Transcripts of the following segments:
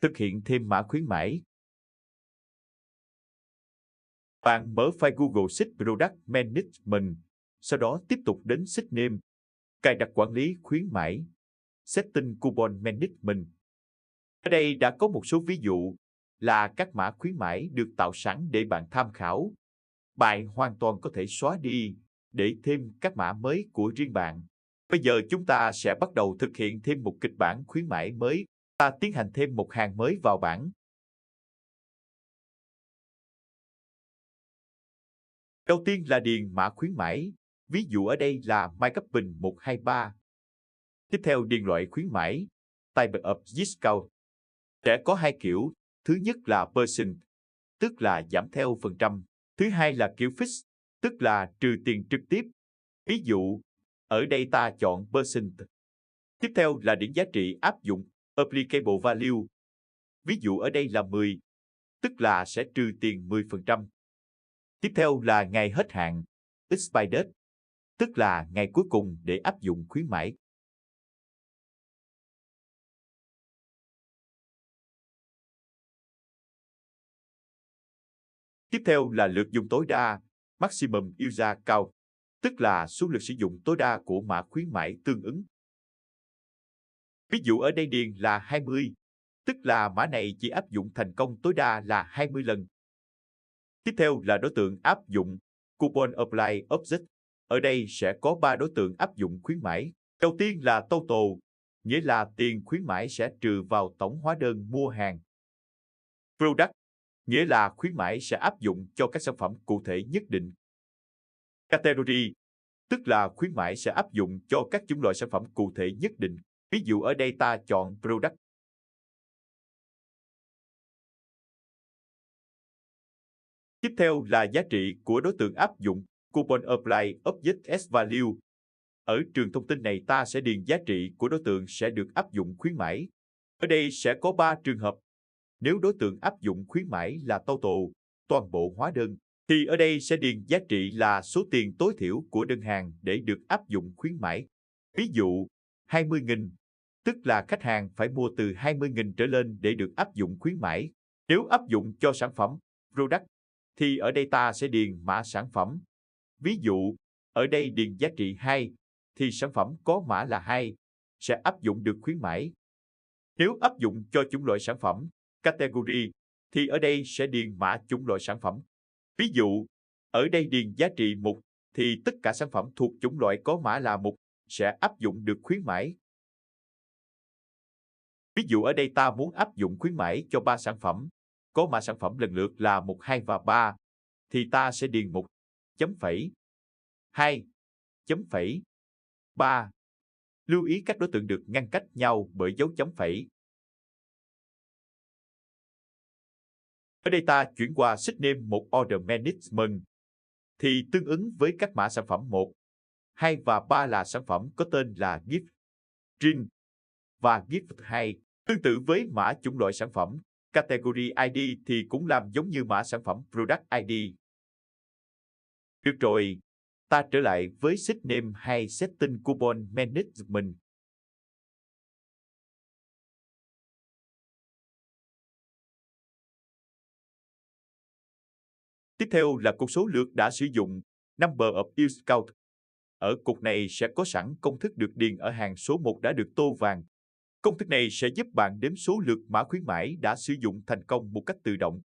Thực hiện thêm mã khuyến mãi. Bạn mở file Google Sheet Product Management, sau đó tiếp tục đến Sheet Name, cài đặt quản lý khuyến mãi, Setting Coupon Management. Ở đây đã có một số ví dụ là các mã khuyến mãi được tạo sẵn để bạn tham khảo. Bạn hoàn toàn có thể xóa đi để thêm các mã mới của riêng bạn. Bây giờ chúng ta sẽ bắt đầu thực hiện thêm một kịch bản khuyến mãi mới. Ta tiến hành thêm một hàng mới vào bảng. Đầu tiên là điền mã khuyến mãi. Ví dụ ở đây là MyCupping 123. Tiếp theo điền loại khuyến mãi. Type of discount. Sẽ có hai kiểu. Thứ nhất là percent, tức là giảm theo phần trăm. Thứ hai là kiểu fix, tức là trừ tiền trực tiếp. Ví dụ, ở đây ta chọn percent. Tiếp theo là điển giá trị áp dụng, applicable value. Ví dụ ở đây là 10, tức là sẽ trừ tiền 10%. Tiếp theo là ngày hết hạn, expire date, tức là ngày cuối cùng để áp dụng khuyến mãi. Tiếp theo là lượt dùng tối đa, maximum user count, tức là số lượt sử dụng tối đa của mã khuyến mãi tương ứng. Ví dụ ở đây điền là 20, tức là mã này chỉ áp dụng thành công tối đa là 20 lần. Tiếp theo là đối tượng áp dụng, Coupon Apply Object. Ở đây sẽ có 3 đối tượng áp dụng khuyến mãi. Đầu tiên là Total, nghĩa là tiền khuyến mãi sẽ trừ vào tổng hóa đơn mua hàng. Product, nghĩa là khuyến mãi sẽ áp dụng cho các sản phẩm cụ thể nhất định. Category, tức là khuyến mãi sẽ áp dụng cho các chủng loại sản phẩm cụ thể nhất định. Ví dụ ở đây ta chọn Product. Tiếp theo là giá trị của đối tượng áp dụng, Coupon Apply Object as Value. Ở trường thông tin này ta sẽ điền giá trị của đối tượng sẽ được áp dụng khuyến mãi. Ở đây sẽ có 3 trường hợp. Nếu đối tượng áp dụng khuyến mãi là total, toàn bộ hóa đơn, thì ở đây sẽ điền giá trị là số tiền tối thiểu của đơn hàng để được áp dụng khuyến mãi. Ví dụ, 20.000, tức là khách hàng phải mua từ 20.000 trở lên để được áp dụng khuyến mãi. Nếu áp dụng cho sản phẩm, product, thì ở đây ta sẽ điền mã sản phẩm. Ví dụ, ở đây điền giá trị 2, thì sản phẩm có mã là 2, sẽ áp dụng được khuyến mãi. Nếu áp dụng cho chủng loại sản phẩm, category, thì ở đây sẽ điền mã chủng loại sản phẩm. Ví dụ, ở đây điền giá trị 1, thì tất cả sản phẩm thuộc chủng loại có mã là 1, sẽ áp dụng được khuyến mãi. Ví dụ ở đây ta muốn áp dụng khuyến mãi cho 3 sản phẩm, có mã sản phẩm lần lượt là 1, 2 và 3, thì ta sẽ điền 1, chấm phẩy, 2, chấm phẩy, 3. Lưu ý các đối tượng được ngăn cách nhau bởi dấu chấm phẩy. Ở đây ta chuyển qua Sheet Name một Order Management, thì tương ứng với các mã sản phẩm 1, 2 và 3 là sản phẩm có tên là Gift, Drink và Gift 2. Tương tự với mã chủng loại sản phẩm, Category ID thì cũng làm giống như mã sản phẩm Product ID. Được rồi, ta trở lại với Sheet Name hay Setting Coupon Management. Tiếp theo là cột số lượt đã sử dụng, Number of Use Count. Ở cột này sẽ có sẵn công thức được điền ở hàng số 1 đã được tô vàng. Công thức này sẽ giúp bạn đếm số lượt mã khuyến mãi đã sử dụng thành công một cách tự động.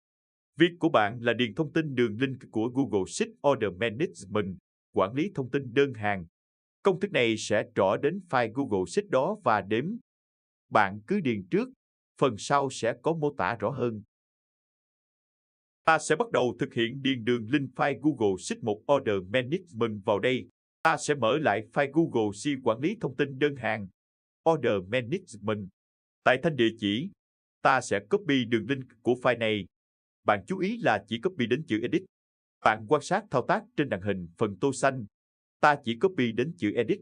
Việc của bạn là điền thông tin đường link của Google Sheet Order Management, quản lý thông tin đơn hàng. Công thức này sẽ trỏ đến file Google Sheet đó và đếm. Bạn cứ điền trước, phần sau sẽ có mô tả rõ hơn. Ta sẽ bắt đầu thực hiện điền đường link file Google Sheet một Order Management vào đây. Ta sẽ mở lại file Google Sheet quản lý thông tin đơn hàng, Order Management. Tại thanh địa chỉ, ta sẽ copy đường link của file này. Bạn chú ý là chỉ copy đến chữ Edit. Bạn quan sát thao tác trên màn hình phần tô xanh. Ta chỉ copy đến chữ Edit.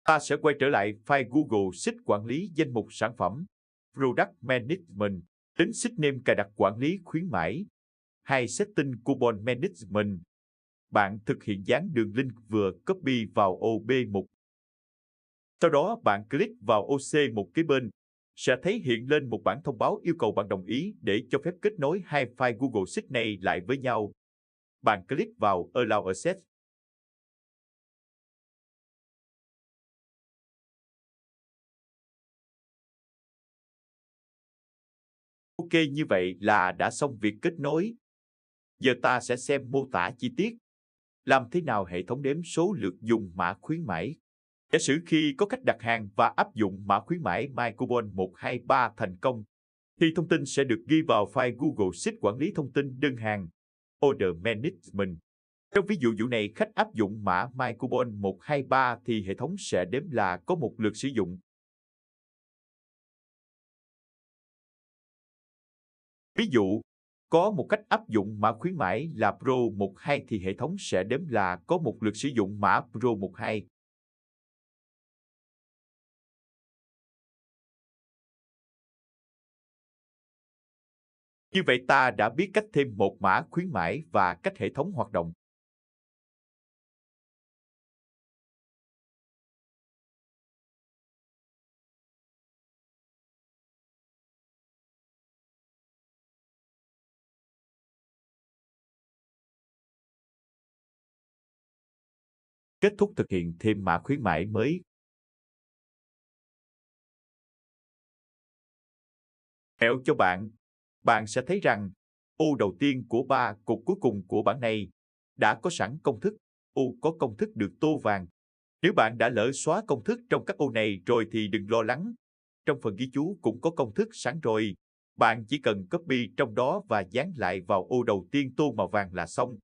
Ta sẽ quay trở lại file Google Sheet quản lý danh mục sản phẩm, Product Management, đến Sheet Name cài đặt quản lý khuyến mãi, hay Setting Coupon Management. bạn thực hiện dán đường link vừa copy vào ô B1. Sau đó bạn click vào ô C1 kế bên, sẽ thấy hiện lên một bản thông báo yêu cầu bạn đồng ý để cho phép kết nối hai file Google Sheets này lại với nhau. Bạn click vào Allow Access. Ok, như vậy là đã xong việc kết nối. Giờ ta sẽ xem mô tả chi tiết. Làm thế nào hệ thống đếm số lượt dùng mã khuyến mãi? Giả sử khi có khách đặt hàng và áp dụng mã khuyến mãi MyCoupon 123 thành công, thì thông tin sẽ được ghi vào file Google Sheets quản lý thông tin đơn hàng, Order Management. Trong ví dụ này, khách áp dụng mã MyCoupon 123 thì hệ thống sẽ đếm là có một lượt sử dụng. Ví dụ, có một khách áp dụng mã khuyến mãi là Pro 12 thì hệ thống sẽ đếm là có một lượt sử dụng mã Pro 12. Như vậy ta đã biết cách thêm một mã khuyến mãi và cách hệ thống hoạt động. Kết thúc thực hiện thêm mã khuyến mãi mới. Mẹo cho bạn sẽ thấy rằng ô đầu tiên của 3 cột cuối cùng của bảng này đã có sẵn công thức. Ô có công thức được tô vàng. Nếu bạn đã lỡ xóa công thức trong các ô này rồi thì đừng lo lắng. Trong phần ghi chú cũng có công thức sẵn rồi. Bạn chỉ cần copy trong đó và dán lại vào ô đầu tiên tô màu vàng là xong.